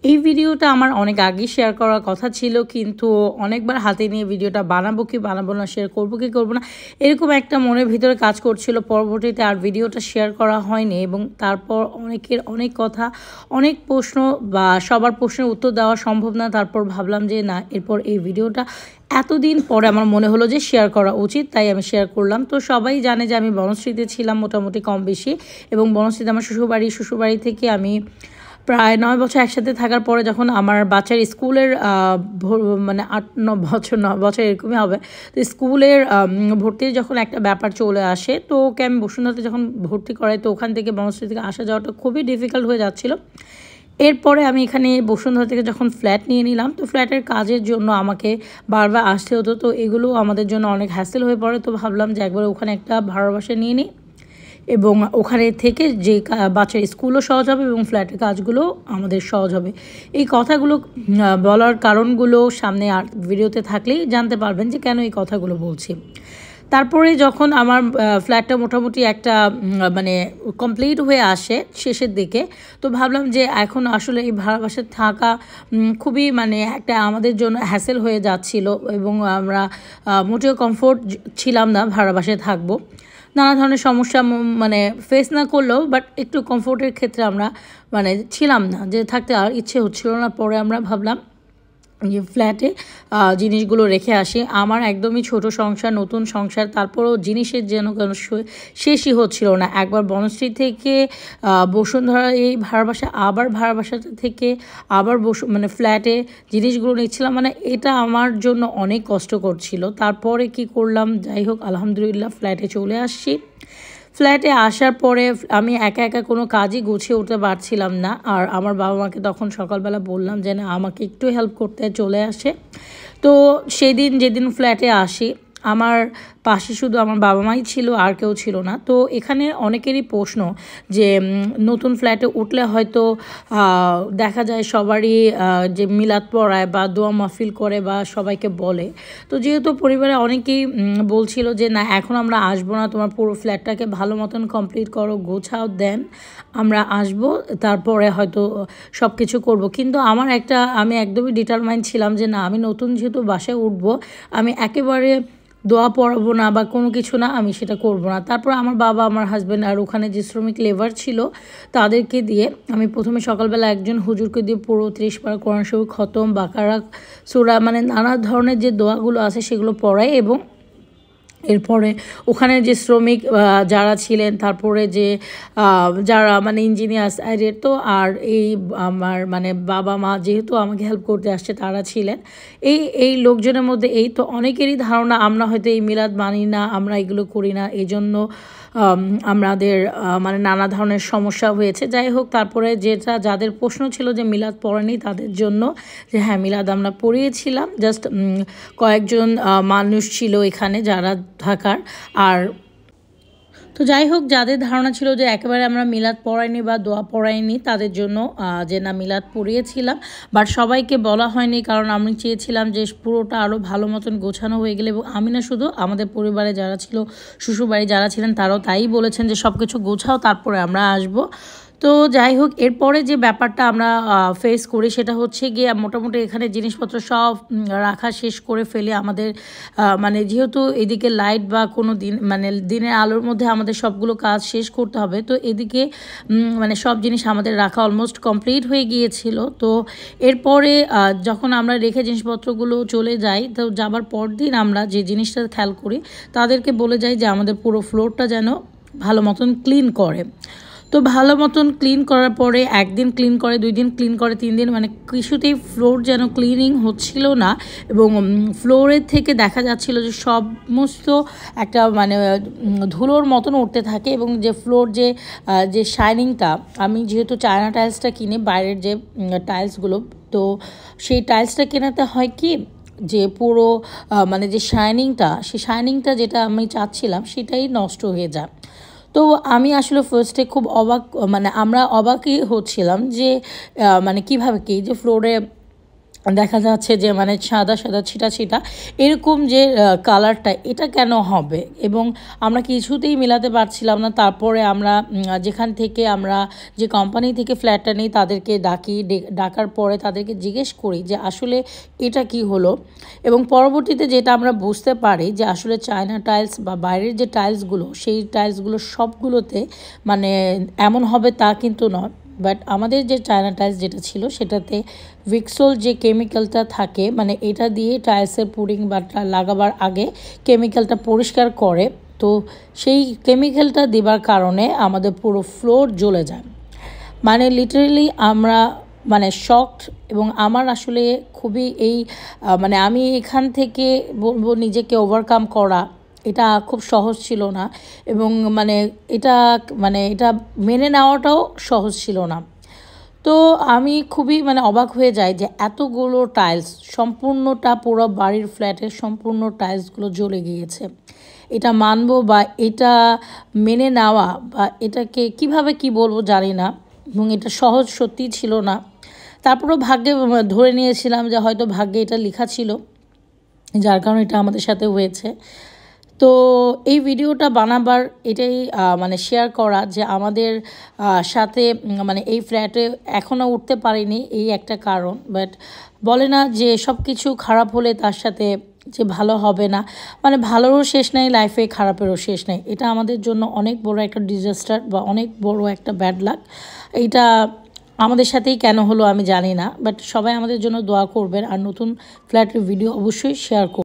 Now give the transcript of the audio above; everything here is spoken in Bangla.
এই ভিডিওটা আমার অনেক আগেই শেয়ার করার কথা ছিল, কিন্তু অনেকবার হাতে নিয়ে ভিডিওটা বানাবো কি বানাবো না, শেয়ার করবো কি করবো না, এরকম একটা মনের ভিতরে কাজ করছিল। পরবর্তীতে আর ভিডিওটা শেয়ার করা হয়নি এবং তারপর অনেকের অনেক কথা, অনেক প্রশ্ন বা সবার প্রশ্নের উত্তর দেওয়া সম্ভব না। তারপর ভাবলাম যে না, এরপর এই ভিডিওটা এতদিন পরে আমার মনে হলো যে শেয়ার করা উচিত, তাই আমি শেয়ার করলাম। তো সবাই জানে যে আমি বনশ্রীতে ছিলাম মোটামুটি কম বেশি, এবং বনশ্রীতে আমার শ্বশুরবাড়ি থেকে আমি প্রায় 9 বছর একসাথে থাকার পরে যখন আমার বাচ্চার স্কুলের মানে 8-9 বছর এরকমই হবে, তো স্কুলের ভর্তির যখন একটা ব্যাপার চলে আসে, তো ওকে আমি বসুন্ধরাতে যখন ভর্তি করাই, তো ওখান থেকে বনশ্রী থেকে আসা যাওয়াটা খুবই ডিফিকাল্ট হয়ে যাচ্ছিলো। এরপরে আমি এখানে বসুন্ধরা থেকে যখন ফ্ল্যাট নিয়ে নিলাম, তো ফ্ল্যাটের কাজের জন্য আমাকে বারবার আসতে হতো, তো এগুলো আমাদের জন্য অনেক হ্যাসেল হয়ে পড়ে। তো ভাবলাম যে একবার ওখানে একটা ভাড়া বাসা নিয়ে নিই, এবং ওখানে থেকে যে বাচ্চার স্কুলও সহজ হবে এবং ফ্ল্যাটের কাজগুলো আমাদের সহজ হবে। এই কথাগুলো বলার কারণগুলো সামনে আর ভিডিওতে থাকলেই জানতে পারবেন যে কেন এই কথাগুলো বলছি। তারপরে যখন আমার ফ্ল্যাটটা মোটামুটি একটা মানে কমপ্লিট হয়ে আসে শেষের দিকে, তো ভাবলাম যে এখন আসলে এই ভাড়া বাসায় থাকা খুবই মানে একটা আমাদের জন্য হ্যাসেল হয়ে যাচ্ছিল, এবং আমরা মোটেও কমফোর্ট ছিলাম না ভাড়া বাসায় থাকবো। নানা ধরনের সমস্যা মানে ফেস না করলেও বাট একটু কমফোর্টের ক্ষেত্রে আমরা মানে ছিলাম না, যে থাকতে আর ইচ্ছে হচ্ছিল না। পরে আমরা ভাবলাম যে ফ্ল্যাটে জিনিসগুলো রেখে আসি। আমার একদমই ছোট সংসার, নতুন সংসার, তারপরেও জিনিসের যেন কেন শেষই হচ্ছিল না। একবার বনশ্রী থেকে বসুন্ধরা এই ভাড়া বাসা, আবার ভাড়া বাসাটা থেকে আবার মানে ফ্ল্যাটে জিনিসগুলো নিচ্ছিলাম, মানে এটা আমার জন্য অনেক কষ্ট করছিল। তারপরে কি করলাম, যাই হোক আলহামদুলিল্লাহ ফ্ল্যাটে চলে আসছি। ফ্ল্যাটে আসার পরে আমি একা একা কোনো কাজই গুছিয়ে উঠতে পারছিলাম না, আর আমার বাবা মাকে তখন সকালবেলা বললাম যে না আমাকে একটু হেল্প করতে চলে আসে। তো সেদিন যেদিন ফ্ল্যাটে আসি, আমার পাশে শুধু আমার বাবা মাই ছিল, আর কেউ ছিল না। তো এখানে অনেকেরই প্রশ্ন যে নতুন ফ্ল্যাটে উঠলে হয়তো দেখা যায় সবারই যে মিলাদ পড়ায় বা দোয়া মাহফিল করে বা সবাইকে বলে। তো যেহেতু পরিবারে অনেকেই বলছিল যে না এখন আমরা আসবো না, তোমার পুরো ফ্ল্যাটটাকে ভালো মতন কমপ্লিট করো, গোছাও, দেন আমরা আসবো, তারপরে হয়তো সব কিছু করবো। কিন্তু আমি একদমই ডিটারমাইন্ড ছিলাম যে না, আমি নতুন যেহেতু বাসায় উঠবো, আমি একেবারে দোয়া পড়াবো না বা কোনো কিছু না, আমি সেটা করবো না। তারপর আমার বাবা, আমার হাজব্যান্ড আর ওখানে যে শ্রমিক লেবার ছিল তাদেরকে দিয়ে আমি প্রথমে সকালবেলা একজন হুজুরকে দিয়ে পুরো 30 বার কোরআন শরীফ খতম, বাকারা, সূরা, মানে নানা ধরনের যে দোয়াগুলো আছে সেগুলো পড়াই। এবং এরপরে ওখানে যে শ্রমিক যারা ছিলেন, তারপরে যে যারা মানে ইঞ্জিনিয়ার সাইডের, তো আর এই আমার মানে বাবা মা যেহেতু আমাকে হেল্প করতে আসছে তারা ছিলেন। এই লোকজনের মধ্যে এই তো অনেকেরই ধারণা আমরা হয়তো এই মিলাদ মানি না, আমরা এগুলো করি না, এই জন্য আমাদের মানে নানা ধরনের সমস্যা হয়েছে। যাই হোক, তারপরে যাদের প্রশ্ন ছিল যে মিলাদ পড়েনি, তাদের জন্য যে হ্যাঁ মিলাদ আমরা পড়িয়েছিলাম। জাস্ট কয়েকজন মানুষ ছিল এখানে যারা থাকার। আর তো যাই হোক, যাদের ধারণা ছিল যে একেবারে আমরা মিলাদ পড়াইনি বা দোয়া পড়াইনি, তাদের জন্য যে না মিলাদ পড়িয়েছিলাম, বাট সবাইকে বলা হয়নি, কারণ আমি চেয়েছিলাম যে পুরোটা আরও ভালো মতন গোছানো হয়ে গেলে। এবং আমি না, শুধু আমাদের পরিবারে যারা ছিল, শ্বশুরবাড়ি যারা ছিলেন তারাও তাই বলেছেন যে সব কিছু গোছাও, তারপরে আমরা আসবো। তো যাই হোক, এরপরে যে ব্যাপারটা আমরা ফেস করি সেটা হচ্ছে গিয়ে মোটামুটি এখানে জিনিসপত্র সব রাখা শেষ করে ফেলে আমাদের মানে যেহেতু এদিকে লাইট বা কোনো দিন মানে দিনের আলোর মধ্যে আমাদের সবগুলো কাজ শেষ করতে হবে, তো এদিকে মানে সব জিনিস আমাদের রাখা অলমোস্ট কমপ্লিট হয়ে গিয়েছিল। তো এরপরে যখন আমরা রেখে জিনিসপত্রগুলো চলে যাই, তো যাবার পর দিন আমরা যে জিনিসটা খেয়াল করি, তাদেরকে বলে যাই যে আমাদের পুরো ফ্লোরটা যেন ভালো মতন ক্লিন করে। তো ভালো মতন ক্লিন করার পরে একদিন ক্লিন করে, 2 দিন ক্লিন করে, 3 দিন, মানে কিছুতেই ফ্লোর যেন ক্লিনিং হচ্ছিল না। এবং ফ্লোরের থেকে দেখা যাচ্ছিল যে সমস্ত একটা মানে ধুলোর মতন উঠতে থাকে। এবং যে ফ্লোর যে শাইনিংটা, আমি যেহেতু চায়না টাইলসটা কিনি, বাইরের যে টাইলসগুলো, তো সেই টাইলসটা কেনাতে হয় কি যে পুরো মানে যে সেই শাইনিংটা যেটা আমি চাচ্ছিলাম সেটাই নষ্ট হয়ে যায়। তো আমি আসলে ফার্স্টে খুব অবাক, মানে আমরা অবাকই হচ্ছিলাম যে মানে কীভাবে কি যে ফ্লোরে দেখা যাচ্ছে যে মানে সাদা সাদা ছিটা ছিটা এরকম যে কালারটা এটা কেন হবে, এবং আমরা কিছুতেই মেলাতে পারছিলাম না। তারপরে আমরা যেখান থেকে আমরা যে কোম্পানি থেকে ফ্ল্যাটটা নিই তাদেরকে ডাকার পরে তাদেরকে জিজ্ঞেস করি যে আসলে এটা কি হলো, এবং পরবর্তীতে যেটা আমরা বুঝতে পারি যে আসলে চায়না টাইলস বা বাইরের যে টাইলসগুলো সেই টাইলসগুলো সবগুলোতে মানে এমন হবে তা কিন্তু নয়। বাট আমাদের যে চায়না টাইলস যেটা ছিল সেটাতে ভিক্সল যে কেমিক্যালটা থাকে মানে এটা দিয়ে টাইলসের পুডিং বা লাগাবার আগে কেমিক্যালটা পরিষ্কার করে, তো সেই কেমিক্যালটা দেবার কারণে আমাদের পুরো ফ্লোর জ্বলে যায়। মানে লিটারেলি আমরা মানে শকড, এবং আমার আসলে খুবই মানে আমি এখান থেকে বলবো নিজেকে ওভারকাম করা এটা খুব সহজ ছিল না, এবং এটা মেনে নেওয়াটাও সহজ ছিল না। তো আমি খুবই মানে অবাক হয়ে যাই যে এতগুলো টাইলস সম্পূর্ণটা পুরো বাড়ির ফ্ল্যাটের সম্পূর্ণ টাইলসগুলো জ্বলে গিয়েছে। এটা মানবো বা এটা মেনে নেওয়া বা এটাকে কিভাবে কি বলবো জানি না, এবং এটা সহজ সত্যি ছিল না। তারপরেও ভাগ্যে ধরে নিয়েছিলাম যে হয়তো ভাগ্যে এটা লেখা ছিল, যার কারণে এটা আমাদের সাথে হয়েছে। তো এই ভিডিওটা বানাবার এটাই মানে শেয়ার করা যে আমাদের সাথে মানে এই ফ্ল্যাটে এখনও উঠতে পারিনি এই একটা কারণ। বাট বলে না যে সব কিছু খারাপ হলে তার সাথে যে ভালো হবে না, মানে ভালোরও শেষ নেই লাইফে, খারাপেরও শেষ নেই। এটা আমাদের জন্য অনেক বড় একটা ডিজাস্টার বা অনেক বড় একটা ব্যাড লাক। এইটা আমাদের সাথেই কেন হলো আমি জানি না, বাট সবাই আমাদের জন্য দোয়া করবেন, আর নতুন ফ্ল্যাটের ভিডিও অবশ্যই শেয়ার করবেন।